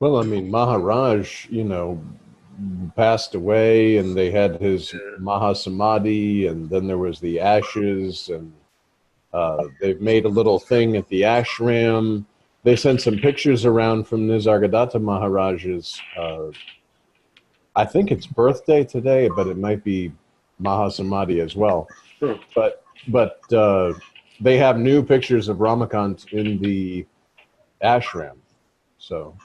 Well, I mean, Maharaj, passed away, and they had his Yeah. Mahasamadhi, and then there was the ashes, and they've made a little thing at the ashram. They sent some pictures around from Nisargadatta Maharaj's, I think it's birthday today, but it might be Mahasamadhi as well. Hmm. But they have new pictures of Ramakant in the ashram. So,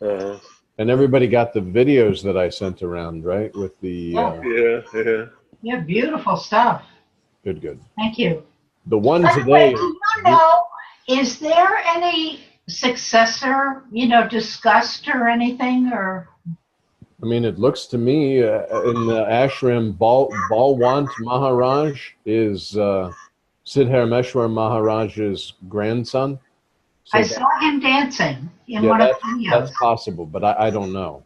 Uh, and everybody got the videos that I sent around, right? With the Yeah, yeah, yeah. yeah, beautiful stuff. good. Thank you. The one By the way, today, do you know, is there any successor, discussed or anything, or? I mean, it looks to me in the ashram, Balwant Maharaj is Siddharameshwar Maharaj's grandson. I So saw him dancing in yeah, one of the that's videos. possible, but I don't know.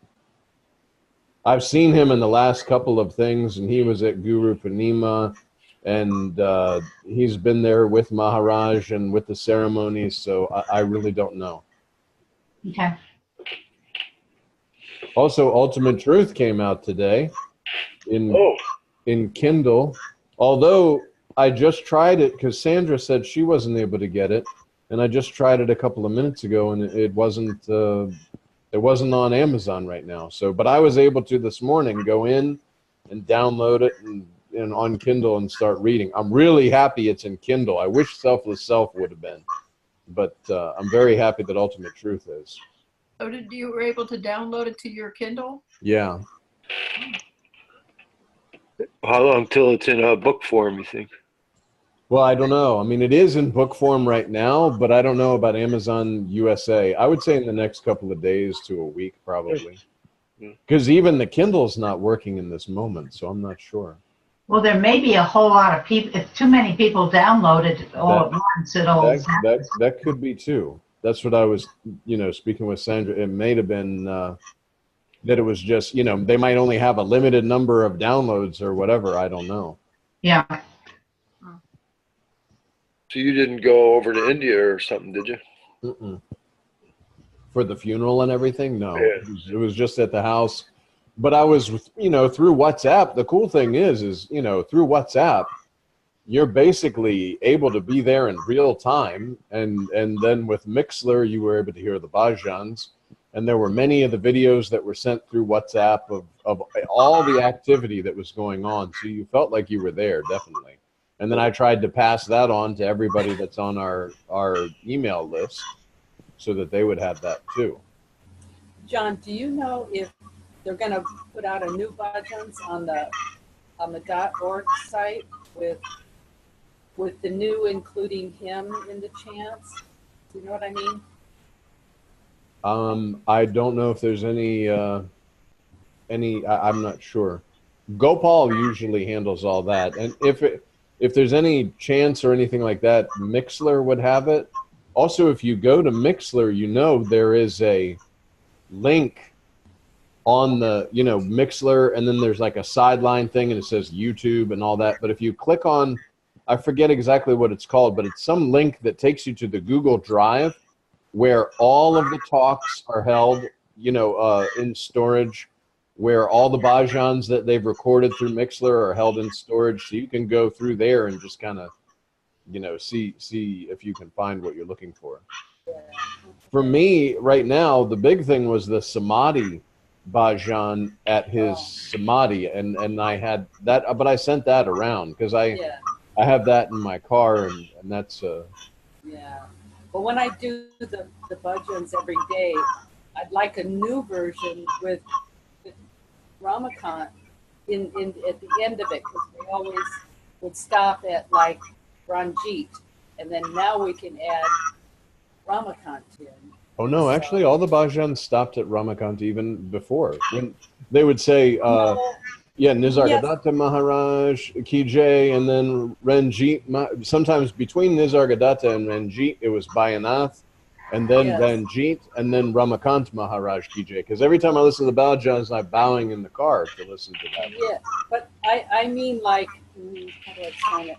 I've seen him in the last couple of things, and he was at Guru Purnima, and he's been there with Maharaj and with the ceremonies, so I really don't know. Okay. Also, Ultimate Truth came out today in Oh, Kindle, although I just tried it because Sandra said she wasn't able to get it, and I just tried it a couple of minutes ago, and it wasn't on Amazon right now. So, but I was able to this morning go in and download it and on Kindle and start reading. I'm really happy it's in Kindle. I wish Selfless Self would have been, but I'm very happy that Ultimate Truth is. So you were able to download it to your Kindle? Yeah. how long till it's in a book form, you think? Well, I don't know. I mean, it is in book form right now, but I don't know about Amazon USA. I would say in the next couple of days to a week, probably. Because even the Kindle's not working in this moment, so I'm not sure. Well, there may be a whole lot of people. If too many people download it all at once, it'll. That could be too. That's what I was, speaking with Sandra. It may have been that it was just, they might only have a limited number of downloads or whatever. I don't know. Yeah. So you didn't go over to India or something, did you? Mm-mm. For the funeral and everything? No, Yeah. it was just at the house. But I was, through WhatsApp. The cool thing is, through WhatsApp, you're basically able to be there in real time. And then with Mixler, you were able to hear the bhajans. And there were many of the videos that were sent through WhatsApp of all the activity that was going on. So you felt like you were there, definitely. And then I tried to pass that on to everybody that's on our email list so that they would have that too. John, do you know if they're going to put out a new bhajans on the .org site with the new including him in the chants? Do you know what I mean? I don't know if there's any. I'm not sure. Gopal usually handles all that, and if there's any chance or anything like that, Mixler would have it. Also, if you go to Mixler, there is a link on the, Mixler, and then there's like a sideline thing, and it says YouTube and all that. But if you click on, I forget exactly what it's called, but it's some link that takes you to the Google Drive where all of the talks are held, in storage, where all the bhajans that they've recorded through Mixler are held in storage. So you can go through there and just kind of, see if you can find what you're looking for. For me, right now, the big thing was the Samadhi bhajan at his Samadhi. And I had that, but I sent that around because I have that in my car, and that's... Yeah. But when I do the bhajans every day, I'd like a new version with Ramakant in at the end of it, because they always would stop at like Ranjit, and then now we can add Ramakant in. Oh no, actually all the bhajans stopped at Ramakant even before. When they would say Nisargadatta Maharaj, Ki Jai, and then Ranjit. Sometimes between Nisargadatta and Ranjit it was Bayanath, and then Ranjit, and then Ramakant Maharaj Ki Jai. Because every time I listen to the bhajans, I'm bowing in the car to listen to that. Yeah, but I mean, like, how do I explain it?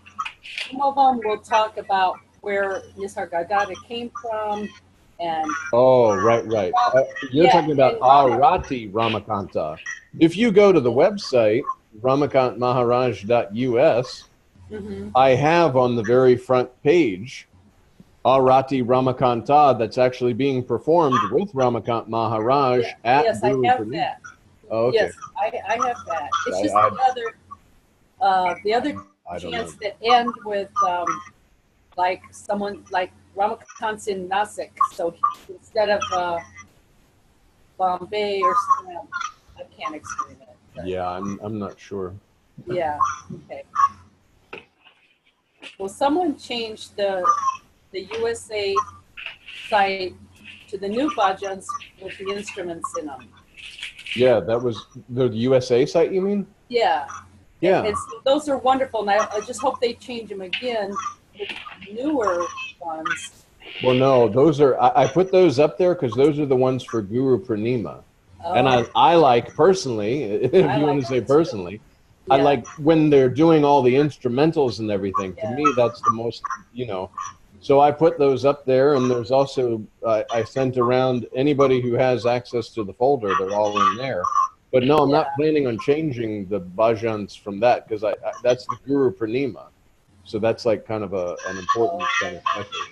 Some of them will talk about where Nisargadatta came from, And Oh, right. You're Yeah, talking about and- Arati Ramakanta. If you go to the website, ramakantmaharaj.us, mhm, I have on the very front page Arati Ramakanta that's actually being performed with Ramakant Maharaj yeah, at yes, I Guru have Purnima. that. Oh, okay. Yes, I have that. It's I- just I- the other I don't know. chants that end with like someone like Ramakant's in Nasik, so instead of Bombay or I can't explain it. But Yeah, I'm not sure. yeah, okay. Well, someone changed the USA site to the new bhajans with the instruments in them. Yeah, that was the USA site, you mean? Yeah, Yeah. and so those are wonderful, and I just hope they change them again with newer ones. Well, no, those are, I put those up there because those are the ones for Guru Purnima. And I like personally, if you I want like to say them too. personally, I Yeah. like when they're doing all the instrumentals and everything. To Yeah. me, that's the most, So I put those up there, and there's also, I sent around anybody who has access to the folder, they're all in there. But no, I'm not planning on changing the bhajans from that because that's the Guru Purnima. So that's like kind of an important kind of message.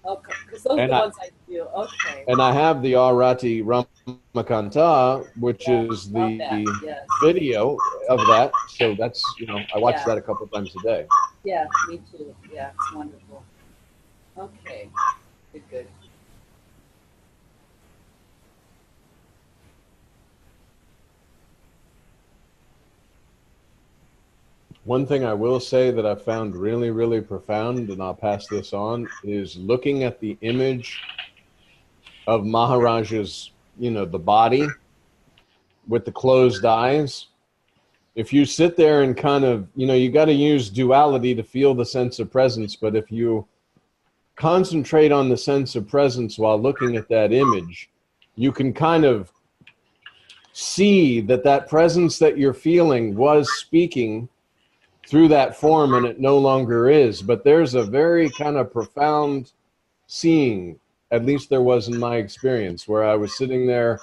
Okay, because those are And the I- ones I do. Okay. And I have the Arati Ramakanta, which Yeah, is love that. the Yes. video of that. So that's, I watch Yeah. that a couple of times a day. Yeah, me too. Yeah, it's wonderful. Okay. Good. One thing I will say that I found really, really profound, and I'll pass this on, is looking at the image of Maharaja's, the body with the closed eyes. If you sit there and kind of, you got to use duality to feel the sense of presence, but if you concentrate on the sense of presence while looking at that image, you can kind of see that presence that you're feeling was speaking through that form, and it no longer is. But there's a very kind of profound seeing, at least there was in my experience, where I was sitting there,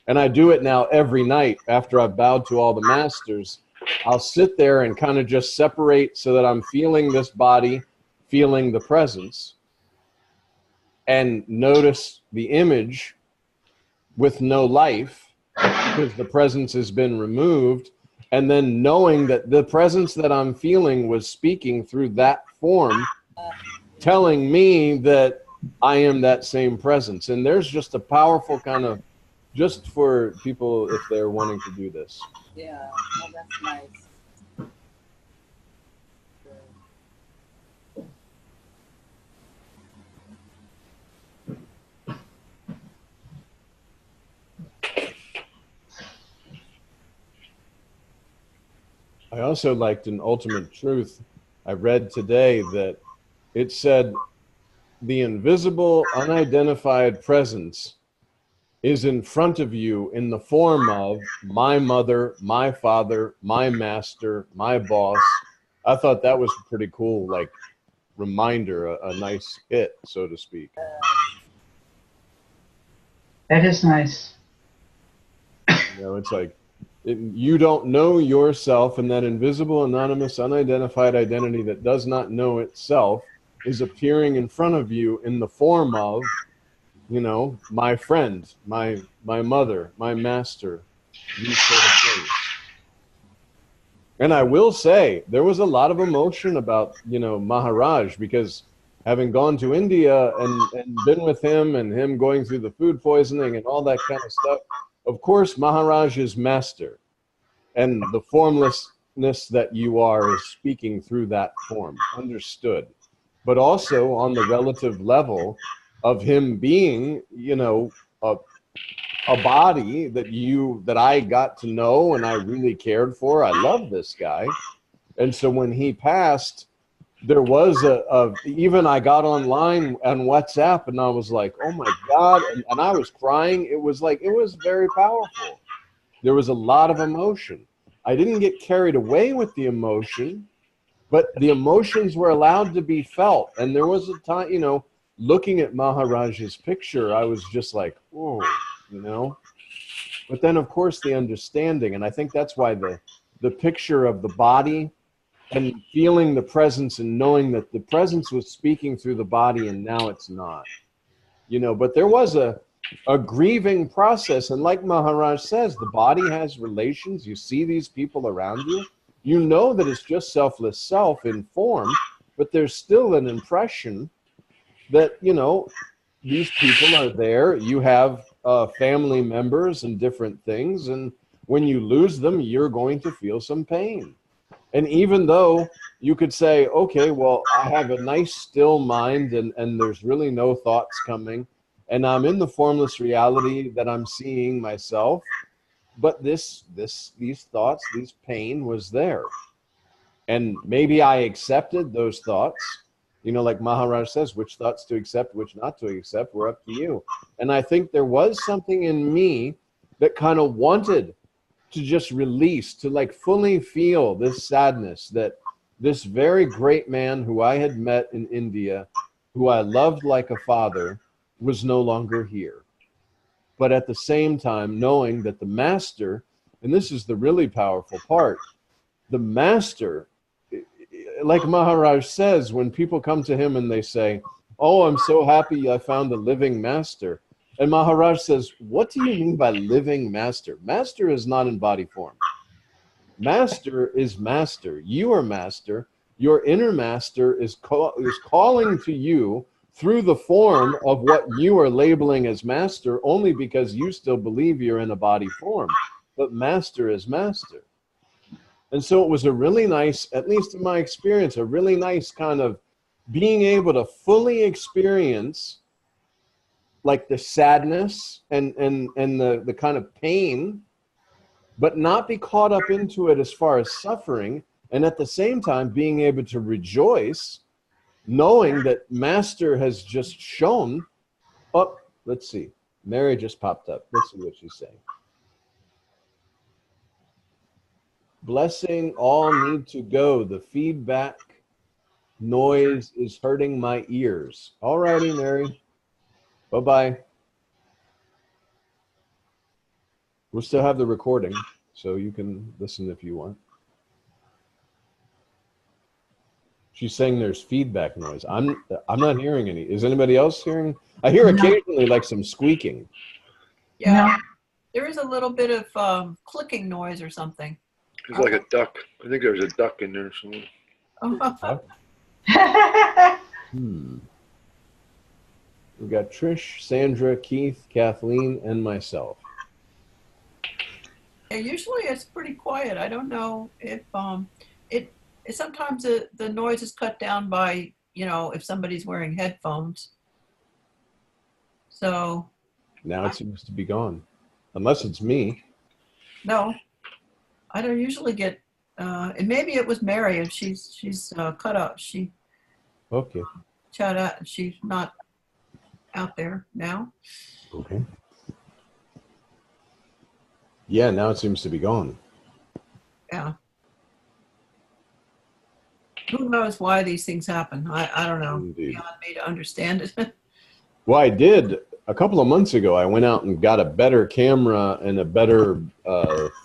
and I do it now every night after I've bowed to all the masters. I'll sit there and kind of just separate so that I'm feeling this body, feeling the presence, and notice the image with no life because the presence has been removed. And then knowing that the presence that I'm feeling was speaking through that form, telling me that I am that same presence. And there's just a powerful kind of, just for people if they're wanting to do this. Yeah. Oh, that's nice. I also liked in Ultimate Truth, I read today that it said the invisible, unidentified presence is in front of you in the form of my mother, my father, my master, my boss. I thought that was a pretty cool, like, reminder, a nice hit, so to speak. That is nice. It's like, you don't know yourself, and that invisible, anonymous, unidentified identity that does not know itself is appearing in front of you in the form of, my friend, my mother, my master, these sort of things. And I will say, there was a lot of emotion about, Maharaj, because having gone to India and been with him and him going through the food poisoning and all that kind of stuff, of course, Maharaj is master. And the formlessness that you are is speaking through that form, understood. But also on the relative level of him being, a body that I got to know and I really cared for. I love this guy. And so when he passed, there was even I got online on WhatsApp and I was like, oh my God. And I was crying. It was very powerful. There was a lot of emotion. I didn't get carried away with the emotion, but the emotions were allowed to be felt. And there was a time, looking at Maharaj's picture, I was just like, oh, you know. But then, of course, the understanding, and I think that's why the picture of the body and feeling the presence and knowing that the presence was speaking through the body and now it's not, you know. But there was a grieving process, and like Maharaj says, the body has relations. You see these people around you, you know that it's just selfless self in form, but there's still an impression that, you know, these people are there. You have family members and different things, and when you lose them, you're going to feel some pain. And even though you could say, okay, well, I have a nice still mind and there's really no thoughts coming, and I'm in the formless reality that I'm seeing myself, but these thoughts, this pain was there. And maybe I accepted those thoughts, you know, like Maharaj says, which thoughts to accept, which not to accept, we're up to you. And I think there was something in me that kind of wanted to just release, to like fully feel this sadness that this very great man who I had met in India, who I loved like a father, was no longer here. But at the same time, knowing that the master, and this is the really powerful part, the master, like Maharaj says, when people come to him and they say, oh, I'm so happy I found a living master. And Maharaj says, what do you mean by living master? Master is not in body form. Master is master. You are master. Your inner master is calling to you through the form of what you are labeling as master, only because you still believe you're in a body form. But master is master. And so it was a really nice, at least in my experience, a really nice kind of being able to fully experience like the sadness and the kind of pain, but not be caught up into it as far as suffering, and at the same time being able to rejoice, knowing that Master has just shown up. Let's see, Mary just popped up. Let's see what she's saying. Blessing, all need to go. The feedback noise is hurting my ears. All righty, Mary. Bye-bye. We'll still have the recording, so you can listen if you want. She's saying there's feedback noise. I'm not hearing any. Is anybody else hearing? I hear occasionally like some squeaking. Yeah, there is a little bit of clicking noise or something. It's like a duck. I think there's a duck in there somewhere. We've got Trish, Sandra, Keith, Kathleen, and myself. Yeah, usually it's pretty quiet. I don't know if sometimes the noise is cut down by, you know, if somebody's wearing headphones. So now it seems to be gone, unless it's me. No, I don't usually get. And maybe it was Mary, and she's cut up. She okay. Chat out. She's not out there now. Okay. Yeah, now it seems to be gone. Yeah. Who knows why these things happen? I don't know. Indeed. Beyond me to understand it. Well, I did. A couple of months ago, I went out and got a better camera and a better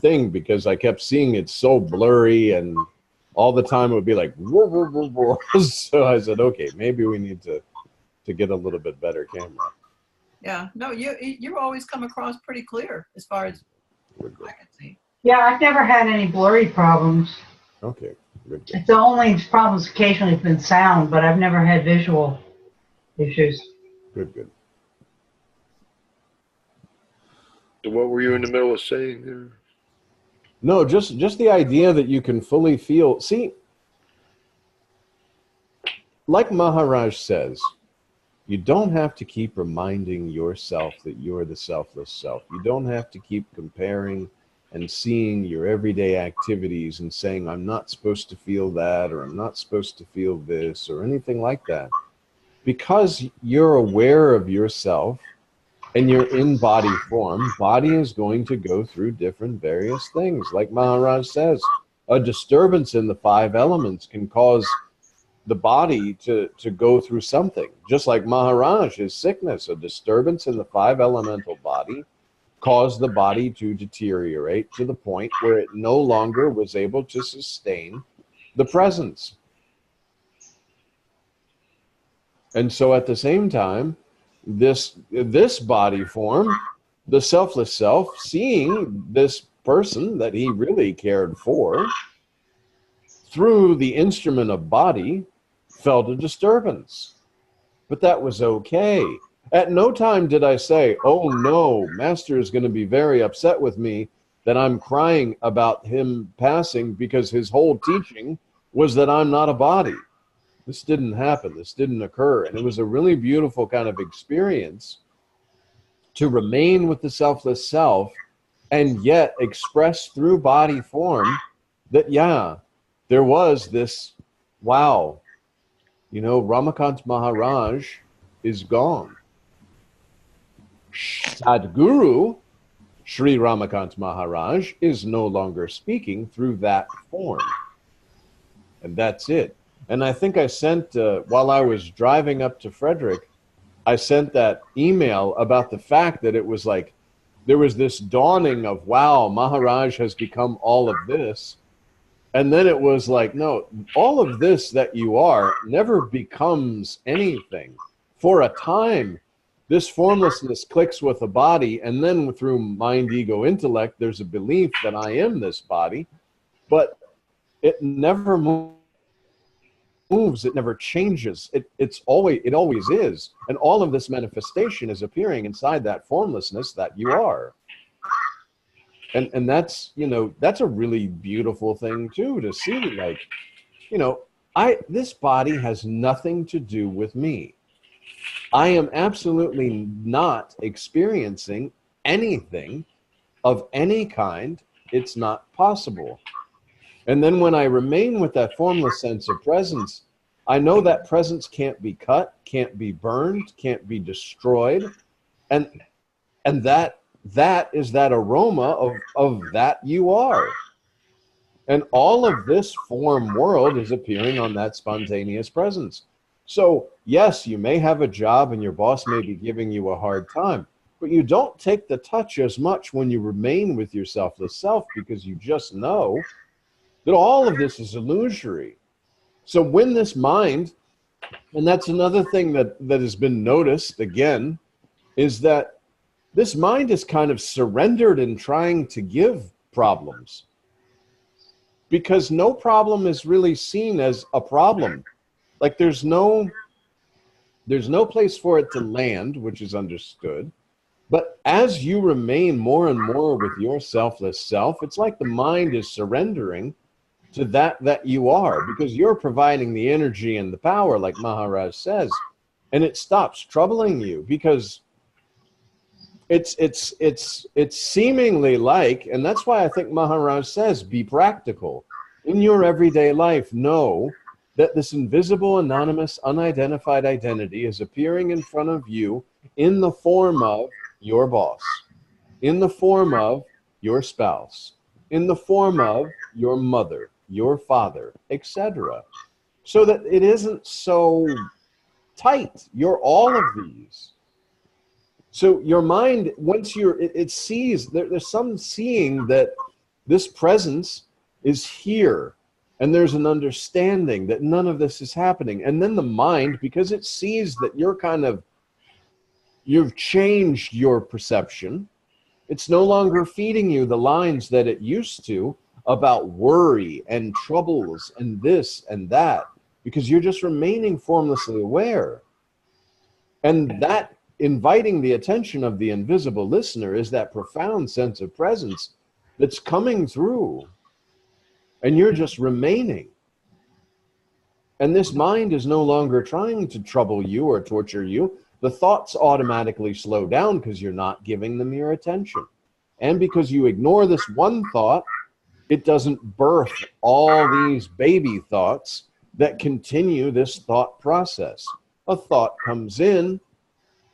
thing because I kept seeing it so blurry, and all the time it would be like, whoa, whoa, whoa, whoa. So I said, okay, maybe we need to get a little bit better camera. Yeah. No, you always come across pretty clear as far as I can see. Yeah, I've never had any blurry problems. Okay, good. It's the only problems occasionally have been sound, but I've never had visual issues. Good. So what were you in the middle of saying there? No, just the idea that you can fully feel. See, like Maharaj says, you don't have to keep reminding yourself that you're the selfless self. You don't have to keep comparing and seeing your everyday activities and saying, I'm not supposed to feel that, or I'm not supposed to feel this, or anything like that. Because you're aware of yourself and you're in body form, body is going to go through different various things. Like Maharaj says, a disturbance in the 5 elements can cause the body to go through something. Just like Maharaj, his sickness, a disturbance in the five elemental body caused the body to deteriorate to the point where it no longer was able to sustain the presence. And so at the same time, this body form, the selfless self, seeing this person that he really cared for, through the instrument of body, felt a disturbance. But that was okay. At no time did I say, oh no, Master is going to be very upset with me that I'm crying about him passing, because his whole teaching was that I'm not a body. This didn't happen. This didn't occur. And it was a really beautiful kind of experience to remain with the selfless self and yet express through body form that, yeah, there was this, wow, you know, Ramakant Maharaj is gone. Sadguru, Sri Ramakant Maharaj, is no longer speaking through that form. And that's it. And I think I sent, while I was driving up to Frederick, I sent that email about the fact that it was like, there was this dawning of, wow, Maharaj has become all of this. And then it was like, no, all of this that you are never becomes anything. For a time, this formlessness clicks with a body, and then through mind, ego, intellect, there's a belief that I am this body, but it never moves, it never changes. It always is. And all of this manifestation is appearing inside that formlessness that you are. And that's, you know, that's a really beautiful thing too, to see, like, you know, this body has nothing to do with me. I am absolutely not experiencing anything of any kind. It's not possible. And then when I remain with that formless sense of presence, I know that presence can't be cut, can't be burned, can't be destroyed. And that is that aroma of that you are. And all of this form world is appearing on that spontaneous presence. So yes, you may have a job and your boss may be giving you a hard time, but you don't take the touch as much when you remain with your selfless self, because you just know that all of this is illusory. So when this mind, and that's another thing that has been noticed again, is that this mind is kind of surrendered in trying to give problems, because no problem is really seen as a problem. Like there's no place for it to land, which is understood. But as you remain more and more with your selfless self, it's like the mind is surrendering to that you are, because you're providing the energy and the power, like Maharaj says, and it stops troubling you, because it's seemingly like, and that's why I think Maharaj says, be practical. In your everyday life, know that this invisible, anonymous, unidentified identity is appearing in front of you in the form of your boss, in the form of your spouse, in the form of your mother, your father, etc. So that it isn't so tight. You're all of these. So your mind, once it sees, there's some seeing that this presence is here, and there's an understanding that none of this is happening. And then the mind, because it sees that you've changed your perception, it's no longer feeding you the lines that it used to about worry and troubles and this and that, because you're just remaining formlessly aware. And that inviting the attention of the invisible listener is that profound sense of presence that's coming through, and you're just remaining. And this mind is no longer trying to trouble you or torture you. The thoughts automatically slow down because you're not giving them your attention. And because you ignore this one thought, it doesn't birth all these baby thoughts that continue this thought process. A thought comes in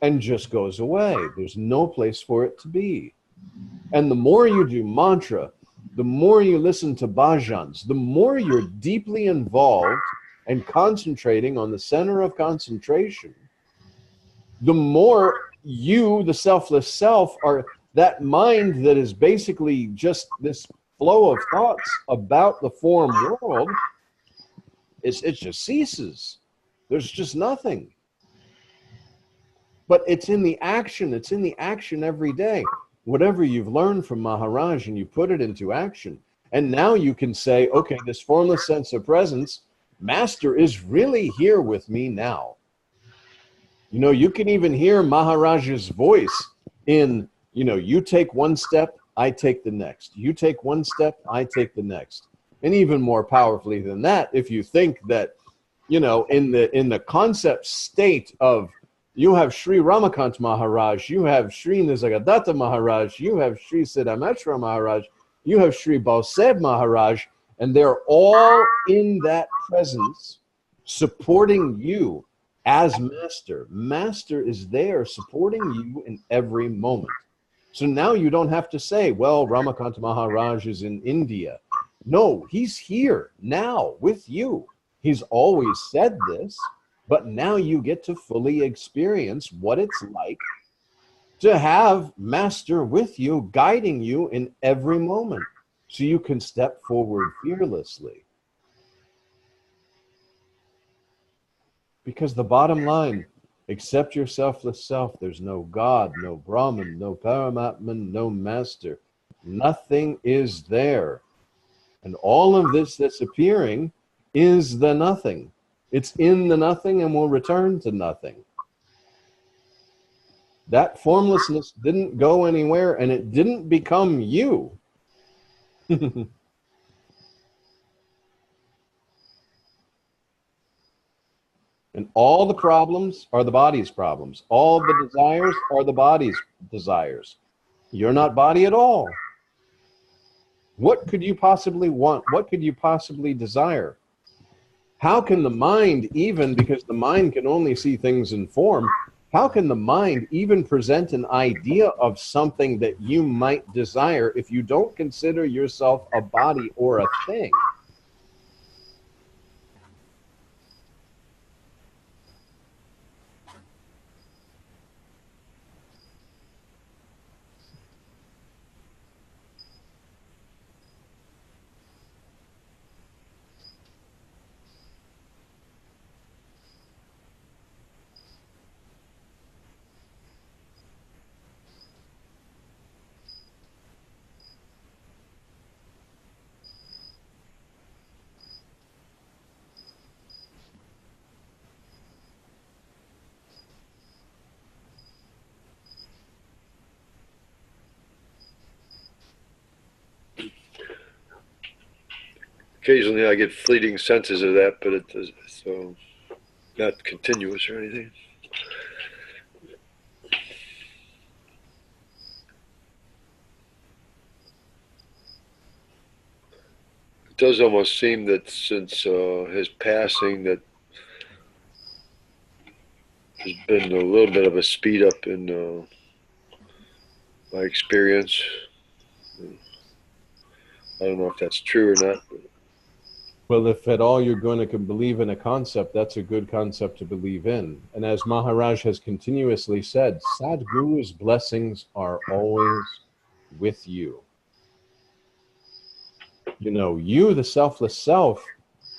and just goes away. There's no place for it to be. And the more you do mantra, the more you listen to bhajans, the more you're deeply involved and concentrating on the center of concentration, the more you, the selfless self, are that mind that is basically just this flow of thoughts about the form world, it just ceases. There's just nothing. But it's in the action. It's in the action every day. Whatever you've learned from Maharaj, and you put it into action. And now you can say, okay, this formless sense of presence, Master is really here with me now. You know, you can even hear Maharaj's voice in, you know, you take one step, I take the next. You take one step, I take the next. And even more powerfully than that, if you think that, you know, in the concept state of, you have Sri Ramakant Maharaj, you have Sri Nisargadatta Maharaj, you have Sri Siddhameshwara Maharaj, you have Sri Balseb Maharaj, and they're all in that presence supporting you as Master. Master is there supporting you in every moment. So now you don't have to say, well, Ramakant Maharaj is in India. No, he's here now with you. He's always said this, but now you get to fully experience what it's like to have Master with you, guiding you in every moment, so you can step forward fearlessly. Because the bottom line, except your selfless self, there's no God, no Brahman, no Paramatman, no Master. Nothing is there. And all of this that's appearing is the nothing. It's in the nothing and will return to nothing. That formlessness didn't go anywhere, and it didn't become you. And all the problems are the body's problems. All the desires are the body's desires. You're not body at all. What could you possibly want? What could you possibly desire? How can the mind even, because the mind can only see things in form, how can the mind even present an idea of something that you might desire if you don't consider yourself a body or a thing? Occasionally I get fleeting senses of that, but it does, so not continuous or anything. It does almost seem that since his passing that there's been a little bit of a speed up in my experience. I don't know if that's true or not. But Well, if at all you're going to believe in a concept, that's a good concept to believe in. And as Maharaj has continuously said, Sadhguru's blessings are always with you. You know, you, the selfless self,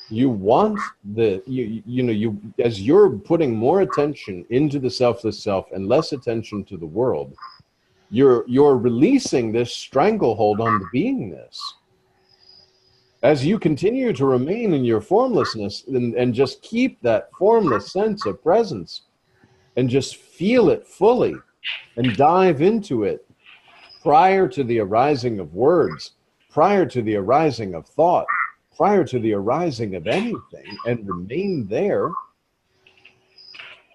you want the, you as you're putting more attention into the selfless self and less attention to the world, you're releasing this stranglehold on the beingness. As you continue to remain in your formlessness and just keep that formless sense of presence and just feel it fully and dive into it prior to the arising of words, prior to the arising of thought, prior to the arising of anything, and remain there,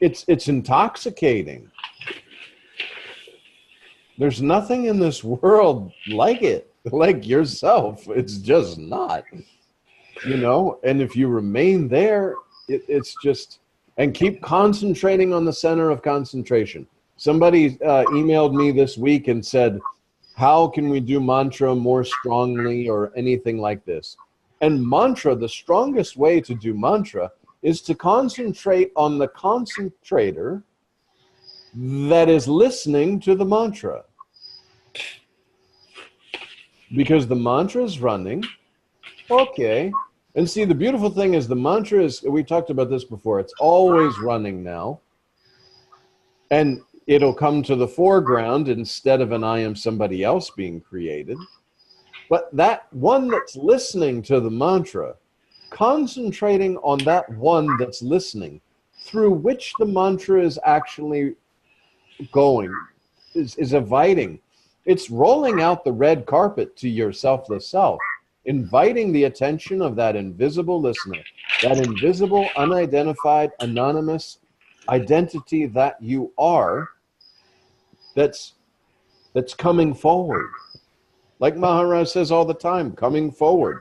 it's intoxicating. There's nothing in this world like it. Like yourself, it's just not, you know. And if you remain there, it's just, and keep concentrating on the center of concentration. Somebody emailed me this week and said, how can we do mantra more strongly or anything like this? And mantra, the strongest way to do mantra is to concentrate on the concentrator that is listening to the mantra. Because the mantra is running. Okay. And see, the beautiful thing is the mantra is, we talked about this before, it's always running now. And it'll come to the foreground instead of an I am somebody else being created. But that one that's listening to the mantra, concentrating on that one that's listening, through which the mantra is actually going, is inviting. It's rolling out the red carpet to your selfless self, inviting the attention of that invisible listener, that invisible, unidentified, anonymous identity that you are, that's coming forward. Like Maharaj says all the time, coming forward.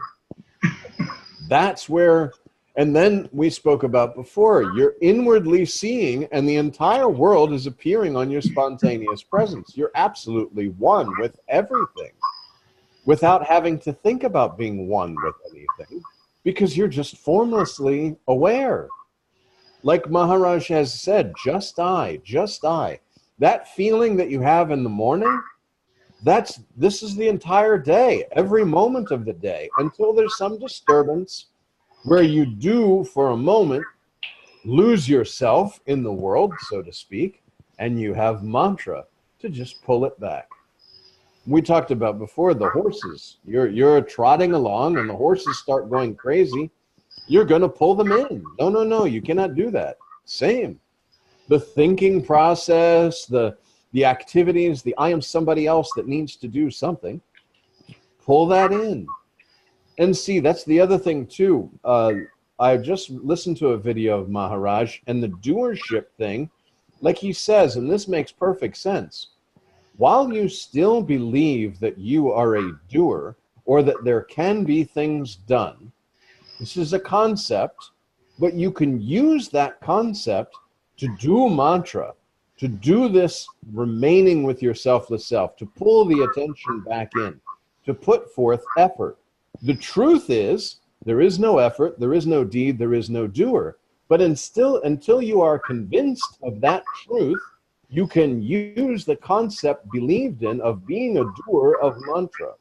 That's where, and then we spoke about before, you're inwardly seeing and the entire world is appearing on your spontaneous presence. You're absolutely one with everything without having to think about being one with anything, because you're just formlessly aware. Like Maharaj has said, just I, just I. That feeling that you have in the morning, this is the entire day, every moment of the day, until there's some disturbance where you do, for a moment, lose yourself in the world, so to speak, and you have mantra to just pull it back. We talked about before the horses. You're trotting along and the horses start going crazy. You're going to pull them in. No, you cannot do that. Same. The thinking process, the activities, the I am somebody else that needs to do something, pull that in. And see, that's the other thing too. I just listened to a video of Maharaj and the doership thing, like he says, and this makes perfect sense. While you still believe that you are a doer or that there can be things done, this is a concept, but you can use that concept to do mantra, to do this remaining with your selfless self, to pull the attention back in, to put forth effort. The truth is, there is no effort, there is no deed, there is no doer. But until you are convinced of that truth, you can use the concept believed in of being a doer of mantra.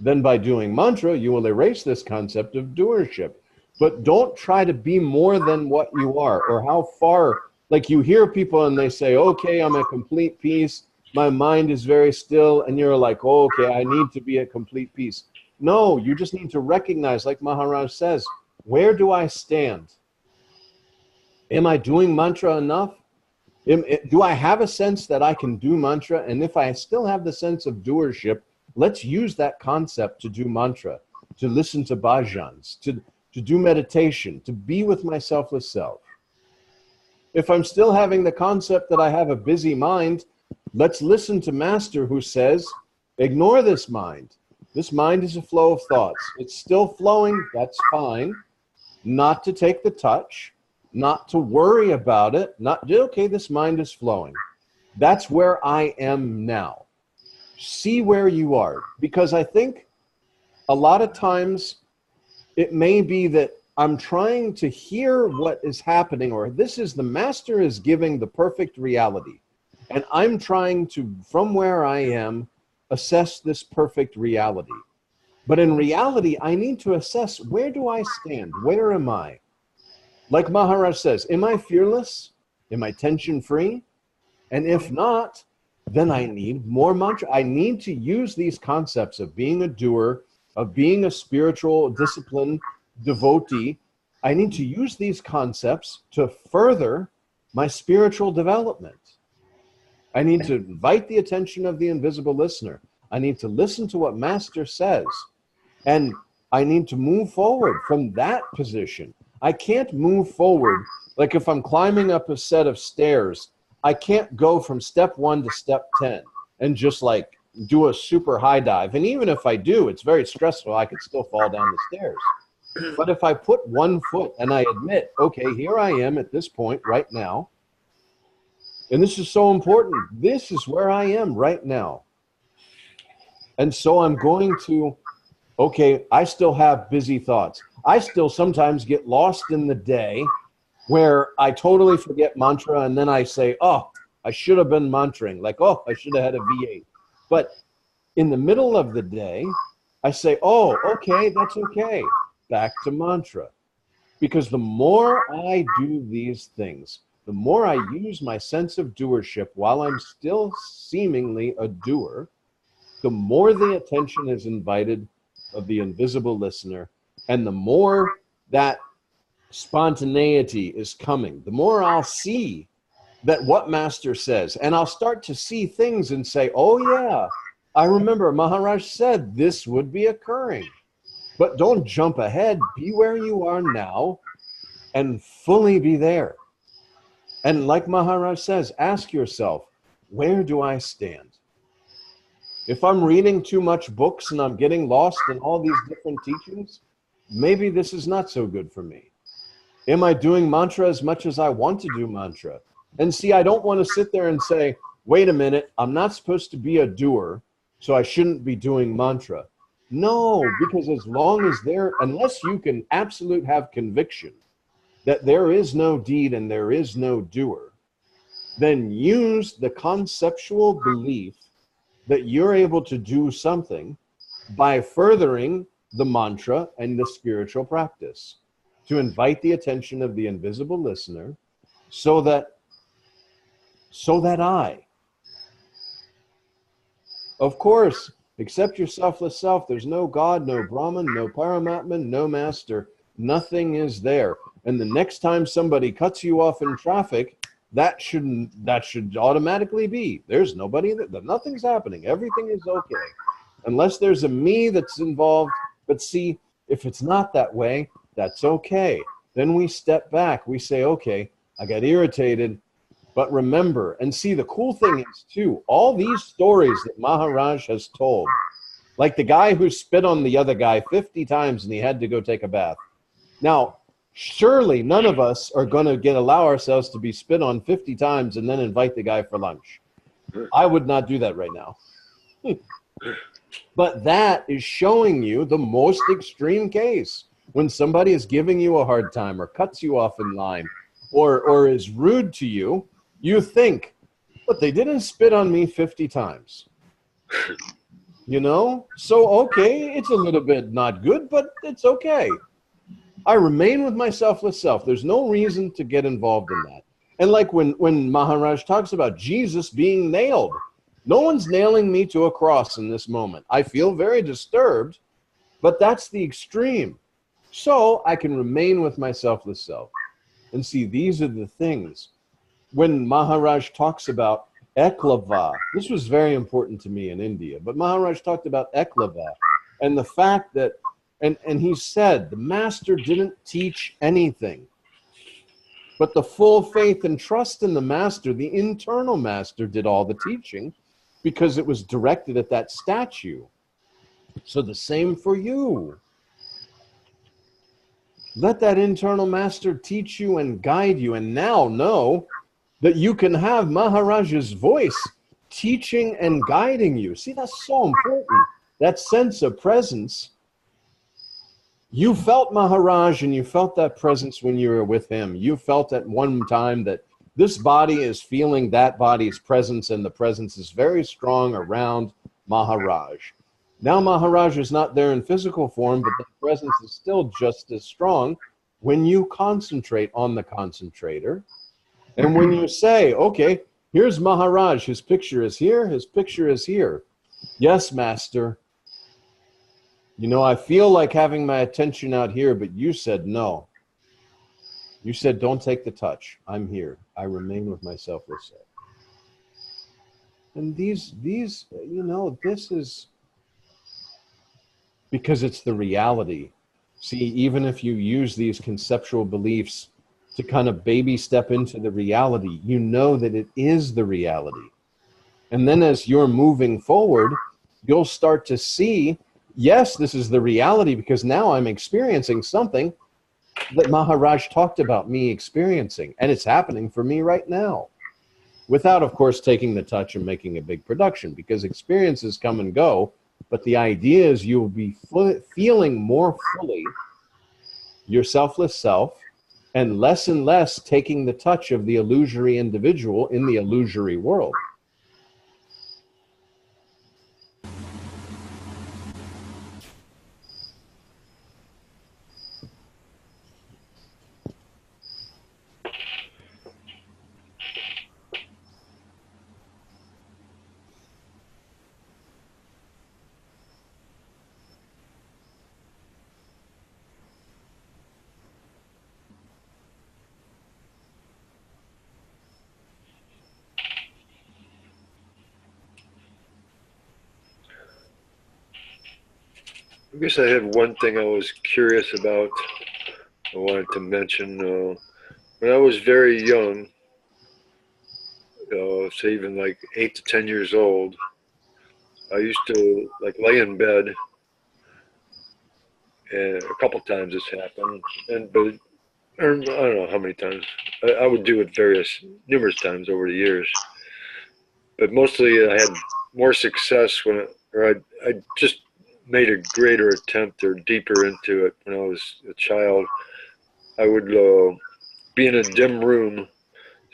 Then by doing mantra, you will erase this concept of doership. But don't try to be more than what you are, or how far, like you hear people and they say, okay, I'm at complete peace, my mind is very still, and you're like, oh, okay, I need to be at complete peace. No, you just need to recognize, like Maharaj says, where do I stand? Am I doing mantra enough? Do I have a sense that I can do mantra? And if I still have the sense of doership, let's use that concept to do mantra, to listen to bhajans, to do meditation, to be with my selfless self. If I'm still having the concept that I have a busy mind, let's listen to Master who says, ignore this mind. This mind is a flow of thoughts. It's still flowing, that's fine. Not to take the touch, not to worry about it, okay, this mind is flowing. That's where I am now. See where you are. Because I think a lot of times it may be that I'm trying to hear what is happening, or this is the Master is giving the perfect reality. And I'm trying to, from where I am, assess this perfect reality. But in reality, I need to assess, where do I stand? Where am I? Like Maharaj says, am I fearless? Am I tension-free? And if not, then I need more mantra. I need to use these concepts of being a doer, of being a spiritual discipline devotee. I need to use these concepts to further my spiritual development. I need to invite the attention of the invisible listener. I need to listen to what Master says. And I need to move forward from that position. I can't move forward, like if I'm climbing up a set of stairs, I can't go from step 1 to step 10 and just like do a super high dive. And even if I do, it's very stressful. I could still fall down the stairs. But if I put one foot and I admit, okay, here I am at this point right now, and this is so important, this is where I am right now. And so I'm going to, okay, I still have busy thoughts. I still sometimes get lost in the day where I totally forget mantra, and then I say, oh, I should have been mantraing, like, oh, I should have had a V8. But in the middle of the day, I say, oh, okay, that's okay. Back to mantra. Because the more I do these things, the more I use my sense of doership while I'm still seemingly a doer, the more the attention is invited of the invisible listener, and the more that spontaneity is coming, the more I'll see that what Master says, and I'll start to see things and say, oh yeah, I remember Maharaj said this would be occurring. But don't jump ahead. Be where you are now and fully be there. And like Maharaj says, ask yourself, where do I stand? If I'm reading too much books and I'm getting lost in all these different teachings, maybe this is not so good for me. Am I doing mantra as much as I want to do mantra? And see, I don't want to sit there and say, wait a minute, I'm not supposed to be a doer, so I shouldn't be doing mantra. No, because as long as unless you can absolute have conviction that there is no deed and there is no doer, then use the conceptual belief that you're able to do something by furthering the mantra and the spiritual practice to invite the attention of the invisible listener so that I, of course, except your selfless self, there's no God, no Brahman, no Paramatman, no master. Nothing is there. And the next time somebody cuts you off in traffic, that should automatically be. There's nobody, nothing's happening. Everything is okay. Unless there's a me that's involved. But see, if it's not that way, that's okay. Then we step back. We say, okay, I got irritated. But remember, and see, the cool thing is, too, all these stories that Maharaj has told, like the guy who spit on the other guy 50 times and he had to go take a bath. Now, surely none of us are going to allow ourselves to be spit on 50 times and then invite the guy for lunch. I would not do that right now. But that is showing you the most extreme case. When somebody is giving you a hard time or cuts you off in line or is rude to you, you think, but they didn't spit on me 50 times. You know? So, okay, it's a little bit not good, but it's okay. I remain with my selfless self. There's no reason to get involved in that. And like when Maharaj talks about Jesus being nailed, no one's nailing me to a cross in this moment. I feel very disturbed, but that's the extreme. So I can remain with my selfless self. And see, these are the things. When Maharaj talks about Eklava, this was very important to me in India, but Maharaj talked about Eklava and the fact that, and he said, the master didn't teach anything, but the full faith and trust in the master, the internal master, did all the teaching because it was directed at that statue. So the same for you. Let that internal master teach you and guide you, and now know that you can have Maharaj's voice teaching and guiding you. See, that's so important. That sense of presence. You felt Maharaj and you felt that presence when you were with him. You felt at one time that this body is feeling that body's presence, and the presence is very strong around Maharaj. Now Maharaj is not there in physical form, but the presence is still just as strong when you concentrate on the concentrator. And when you say, okay, here's Maharaj, his picture is here, his picture is here. Yes, Master. You know, I feel like having my attention out here, but you said no. You said, don't take the touch. I'm here. I remain with my selfless self. And these, you know, this is because it's the reality. See, even if you use these conceptual beliefs to kind of baby step into the reality, you know that it is the reality. And then as you're moving forward, you'll start to see, yes, this is the reality because now I'm experiencing something that Maharaj talked about me experiencing. And it's happening for me right now. Without, of course, taking the touch and making a big production, because experiences come and go. But the idea is you'll be feeling more fully your selfless self, and less taking the touch of the illusory individual in the illusory world. I guess I had one thing I was curious about. I wanted to mention when I was very young, say even like 8 to 10 years old, I used to like lay in bed, and a couple times this happened, or I don't know how many times. I would do it numerous times over the years, but mostly I had more success I just made a greater attempt or deeper into it when I was a child. I would be in a dim room,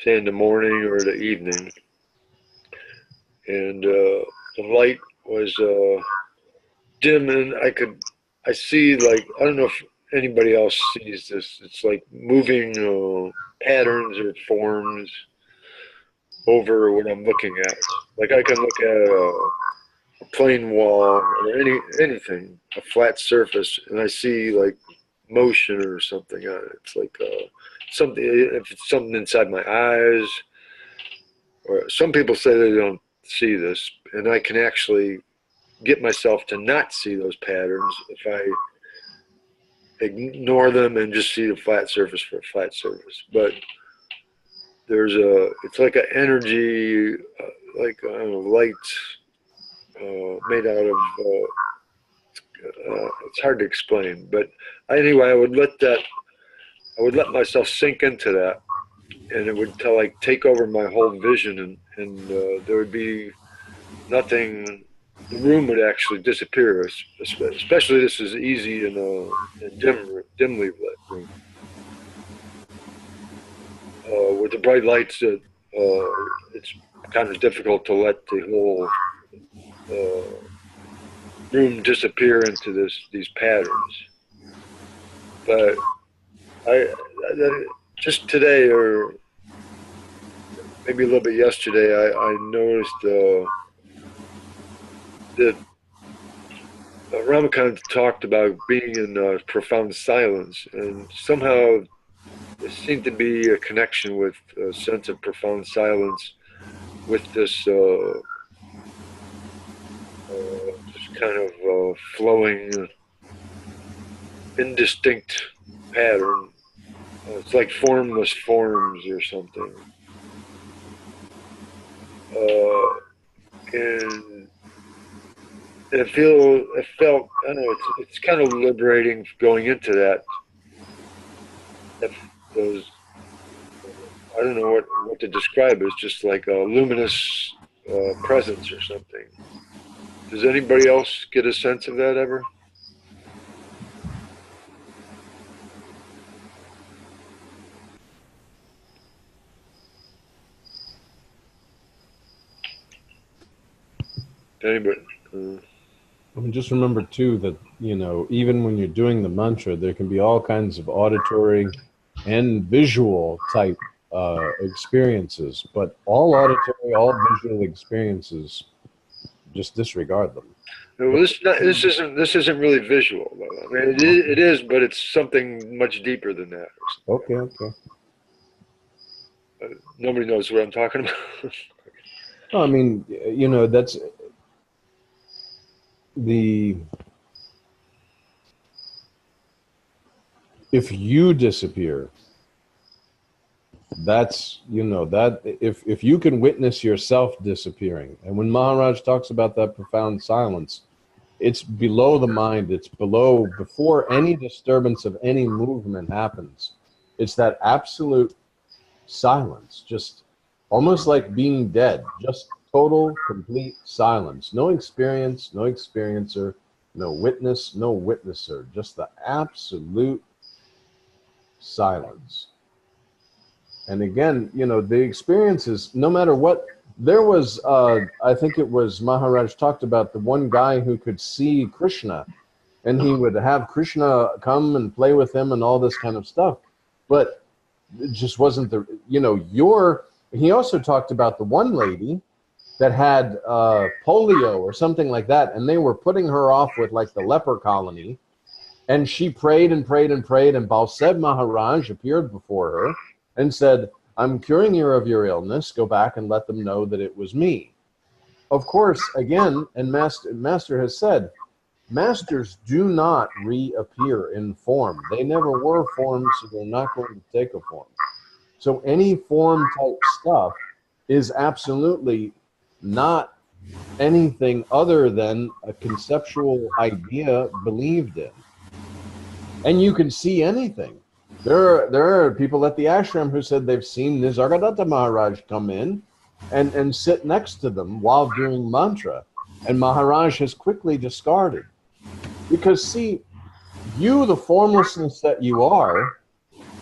say in the morning or the evening, and the light was dim, and I see, like, I don't know if anybody else sees this. It's like moving patterns or forms over what I'm looking at. Like I can look at a plain wall or anything, a flat surface, and I see like motion or something on it. It's like something. If it's something inside my eyes, or some people say they don't see this, and I can actually get myself to not see those patterns if I ignore them and just see the flat surface for a flat surface. But it's like an energy, like, I don't know, light made out of, it's hard to explain. But anyway, I would let myself sink into that, and it would like take over my whole vision, and there would be nothing. The room would actually disappear. Especially this is easy in a dimly lit room. With the bright lights, it's kind of difficult to let the whole room disappear into these patterns. But I just today, or maybe a little bit yesterday, I noticed that Ramakant talked about being in profound silence, and somehow there seemed to be a connection with a sense of profound silence with this just kind of flowing, indistinct pattern. It's like formless forms or something. And it felt, I don't know, it's kind of liberating going into that. Those, I don't know what to describe. It's just like a luminous presence or something. Does anybody else get a sense of that ever? Anybody? I mean, just remember too that, you know, even when you're doing the mantra, there can be all kinds of auditory and visual type experiences, but all auditory, all visual experiences, just disregard them. Well, this isn't really visual, though. I mean, it is, but it's something much deeper than that. Okay. Nobody knows what I'm talking about. No, I mean, you know, that's if you disappear, that's, you know, that if you can witness yourself disappearing, and when Maharaj talks about that profound silence, it's below the mind, it's before any disturbance of any movement happens. It's that absolute silence, just almost like being dead, just total, complete silence. No experience, no experiencer, no witness, no witnesser, just the absolute silence. And again, you know, the experiences, no matter what, there was, I think it was Maharaj talked about the one guy who could see Krishna, and he would have Krishna come and play with him and all this kind of stuff. But it just wasn't the, you know, he also talked about the one lady that had polio or something like that, and they were putting her off with like the leper colony, and she prayed and prayed and prayed, and Balseb Maharaj appeared before her and said, I'm curing you of your illness, go back and let them know that it was me. Of course, again, and Master has said, masters do not reappear in form. They never were formed, so they're not going to take a form. So any form type stuff is absolutely not anything other than a conceptual idea believed in. And you can see anything. There are people at the ashram who said they've seen Nisargadatta Maharaj come in and sit next to them while doing mantra. And Maharaj has quickly discarded. Because see, you, the formlessness that you are,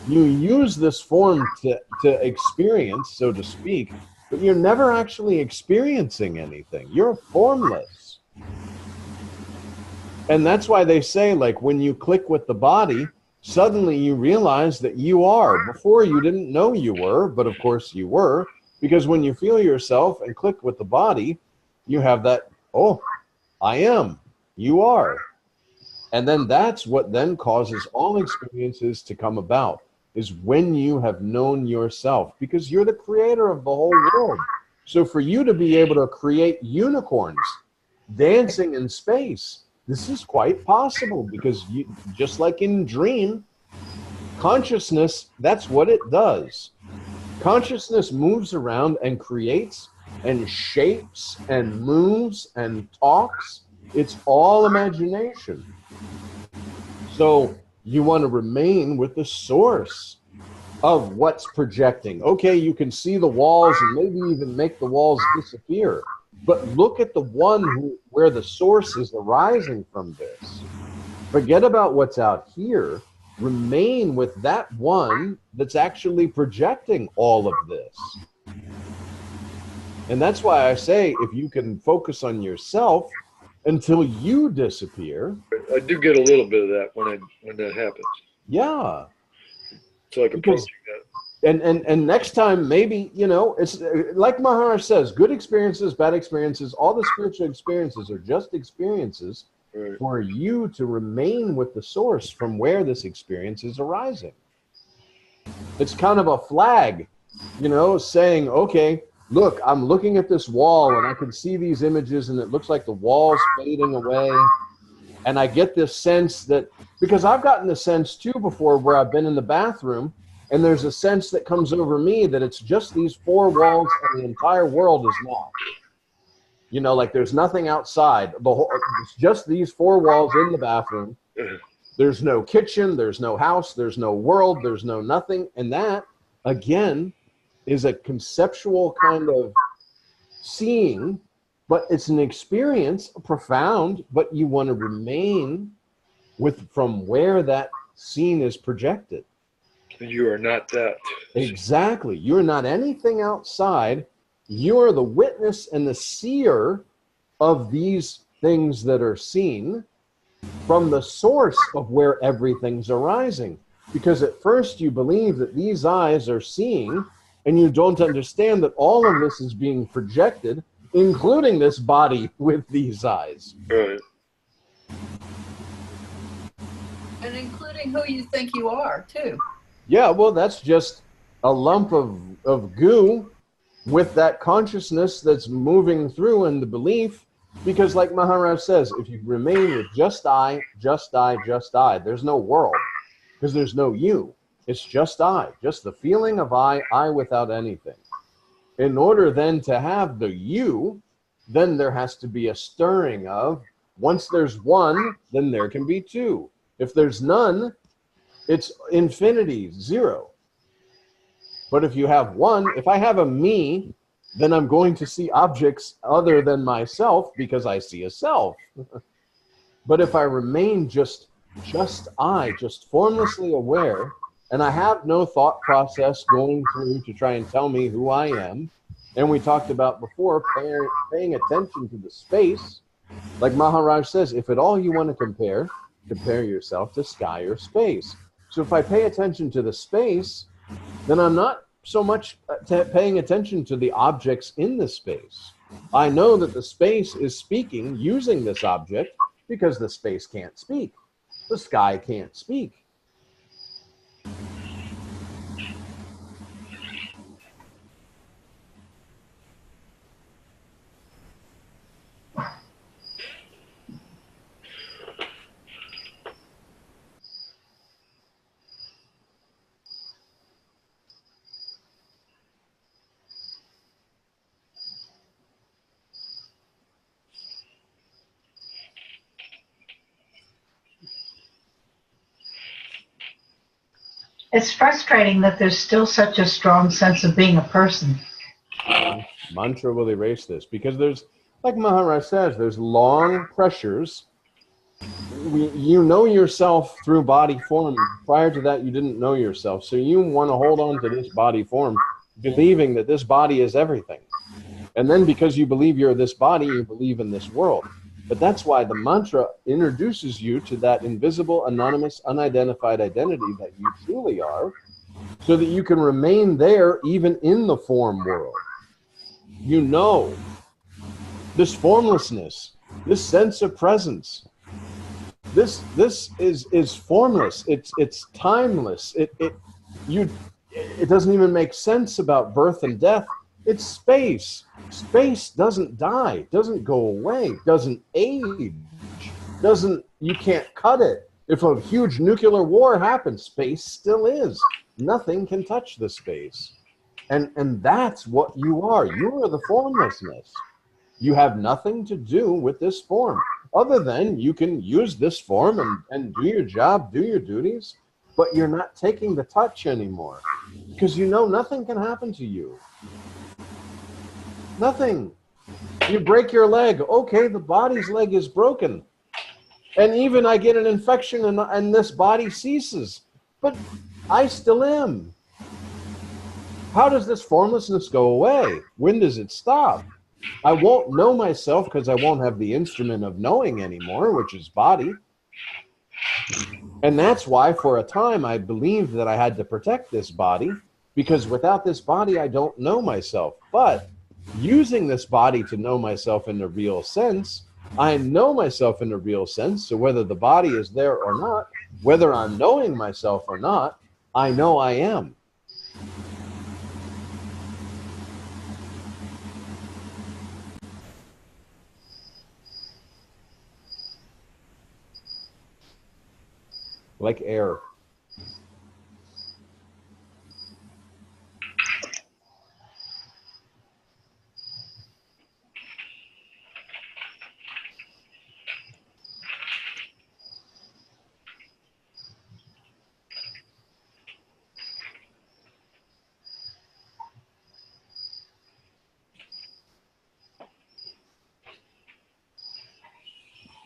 you use this form to experience, so to speak, but you're never actually experiencing anything. You're formless. And that's why they say, like, when you click with the body, suddenly you realize that you are. Before you didn't know you were, but of course you were, because when you feel yourself and click with the body, you have that, oh, I am, you are. And then that's what then causes all experiences to come about, is when you have known yourself, because you're the creator of the whole world. So for you to be able to create unicorns dancing in space, this is quite possible, because you, just like in dream, consciousness, that's what it does. Consciousness moves around and creates and shapes and moves and talks. It's all imagination. So you want to remain with the source of what's projecting. Okay, you can see the walls and maybe even make the walls disappear. But look at the one where the source is arising from this. Forget about what's out here. Remain with that one that's actually projecting all of this. And that's why I say, if you can focus on yourself until you disappear. I do get a little bit of that when that happens. Yeah. So like approaching that. And next time, maybe, you know, it's like Maharaj says, good experiences, bad experiences, all the spiritual experiences are just experiences for you to remain with the source from where this experience is arising. It's kind of a flag, you know, saying, okay, look, I'm looking at this wall and I can see these images and it looks like the wall's fading away. And I get this sense that, because I've gotten the sense too before where I've been in the bathroom and there's a sense that comes over me that it's just these four walls and the entire world is not. You know, like there's nothing outside. It's just these four walls in the bathroom. There's no kitchen, there's no house, there's no world, there's no nothing. And that, again, is a conceptual kind of seeing, but it's an experience, profound, but you want to remain with from where that scene is projected. You are not that. Exactly. You're not anything outside. You're the witness and the seer of these things that are seen from the source of where everything's arising. Because at first you believe that these eyes are seeing, and you don't understand that all of this is being projected, including this body with these eyes. Right. And including who you think you are, too. Yeah, well, that's just a lump of goo with that consciousness that's moving through and the belief. Because like Maharaj says, if you remain with just I, just I, just I, there's no world. Because there's no you. It's just I, just the feeling of I without anything. In order then to have the you, then there has to be a stirring of, once there's one, then there can be two. If there's none, it's infinity, zero. But if you have one, if I have a me, then I'm going to see objects other than myself because I see a self. But if I remain just I, just formlessly aware, and I have no thought process going through to try and tell me who I am. And we talked about before paying attention to the space. Like Maharaj says, if at all you want to compare yourself to sky or space. So if I pay attention to the space, then I'm not so much paying attention to the objects in the space. I know that the space is speaking using this object because the space can't speak. The sky can't speak. It's frustrating that there's still such a strong sense of being a person. Mantra will erase this because there's, like Maharaj says, there's long pressures. You know yourself through body form. Prior to that, you didn't know yourself. So you want to hold on to this body form, believing that this body is everything. And then because you believe you're this body, you believe in this world. But that's why the mantra introduces you to that invisible, anonymous, unidentified identity that you truly are, so that you can remain there even in the form world. You know this formlessness, this sense of presence. This is formless. It's timeless. It doesn't even make sense about birth and death. It's space. Space doesn't die, doesn't go away, doesn't age, you can't cut it. If a huge nuclear war happens, space still is. Nothing can touch the space. And that's what you are. You are the formlessness. You have nothing to do with this form, other than you can use this form and do your job, do your duties, but you're not taking the touch anymore because you know nothing can happen to you. Nothing. You break your leg. Okay, the body's leg is broken. And even I get an infection and this body ceases. But I still am. How does this formlessness go away? When does it stop? I won't know myself because I won't have the instrument of knowing anymore, which is body. And that's why for a time I believed that I had to protect this body, because without this body I don't know myself. But using this body to know myself in the real sense, I know myself in the real sense. So whether the body is there or not, whether I'm knowing myself or not, I know I am. Like air.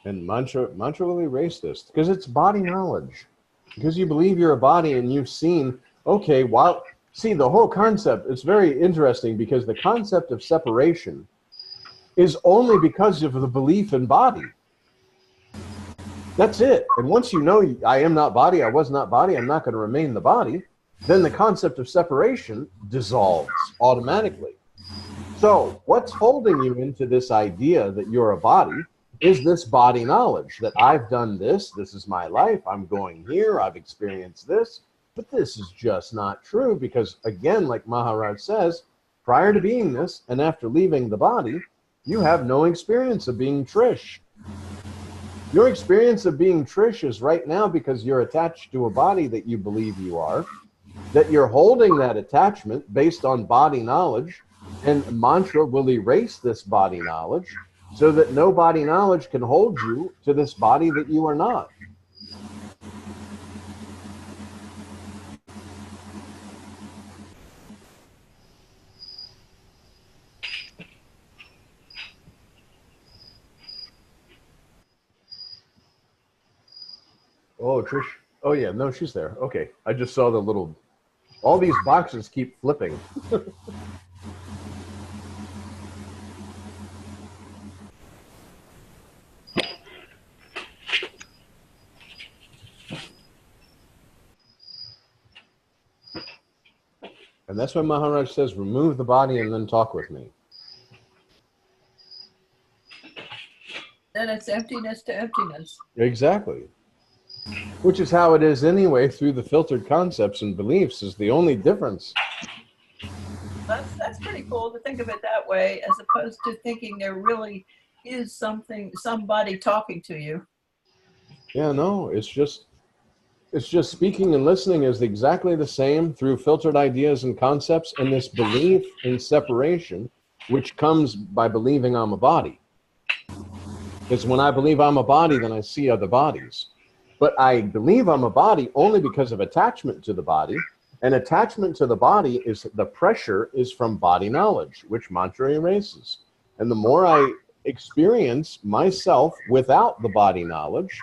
And mantra will erase this because it's body knowledge. Because you believe you're a body and you've seen, okay, see, the whole concept, it's very interesting because the concept of separation is only because of the belief in body. That's it. And once you know I am not body, I was not body, I'm not going to remain the body, then the concept of separation dissolves automatically. So what's holding you into this idea that you're a body is this body knowledge that I've done this is my life, I'm going here, I've experienced this, but this is just not true because, again, like Maharaj says, prior to being this and after leaving the body, you have no experience of being Trish. Your experience of being Trish is right now because you're attached to a body that you believe you are, that you're holding that attachment based on body knowledge, and mantra will erase this body knowledge, so that no body knowledge can hold you to this body that you are not. Oh, Trish, Oh yeah, no, she's there. Okay, I just saw the little. All these boxes keep flipping. And that's why Maharaj says, remove the body and then talk with me. Then it's emptiness to emptiness. Exactly. Which is how it is anyway through the filtered concepts and beliefs is the only difference. That's pretty cool to think of it that way, as opposed to thinking there really is somebody talking to you. Yeah, no, it's just speaking and listening is exactly the same through filtered ideas and concepts and this belief in separation, which comes by believing I'm a body. Because when I believe I'm a body, then I see other bodies. But I believe I'm a body only because of attachment to the body. And attachment to the body is the pressure is from body knowledge, which mantra erases. And the more I experience myself without the body knowledge,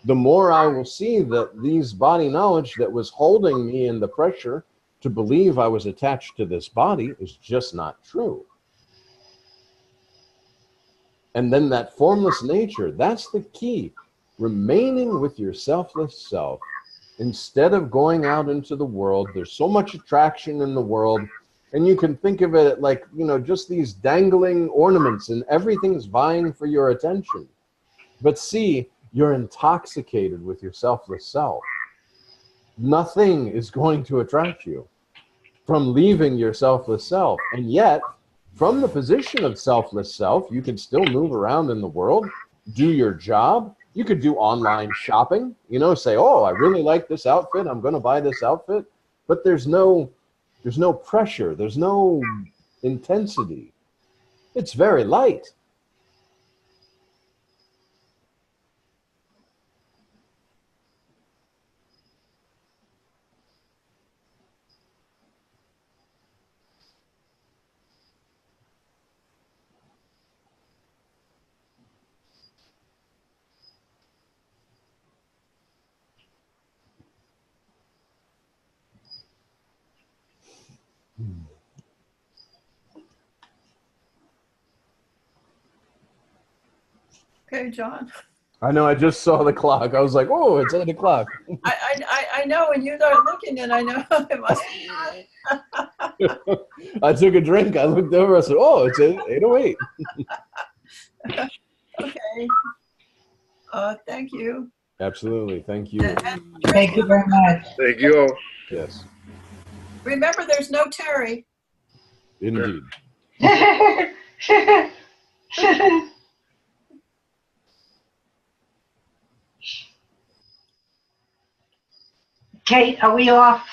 the more I will see that these body knowledge that was holding me in the pressure to believe I was attached to this body is just not true. And then that formless nature, that's the key. Remaining with your selfless self. Instead of going out into the world, there's so much attraction in the world. And you can think of it like, just these dangling ornaments and everything's vying for your attention. But see, you're intoxicated with your selfless self. Nothing is going to attract you from leaving your selfless self. And yet, from the position of selfless self, you can still move around in the world, do your job. You could do online shopping, say, oh, I really like this outfit. I'm going to buy this outfit. But there's no pressure. There's no intensity. It's very light. Okay, John. I know, I just saw the clock. I was like, oh, it's 8 o'clock. I know when you start looking, and I know it must be. I took a drink. I looked over. I said, oh, it's 8:08. Okay. Thank you. Absolutely. Thank you. Thank you very much. Thank you all. Yes, Remember, there's no Terry. indeed. Kate, are we off?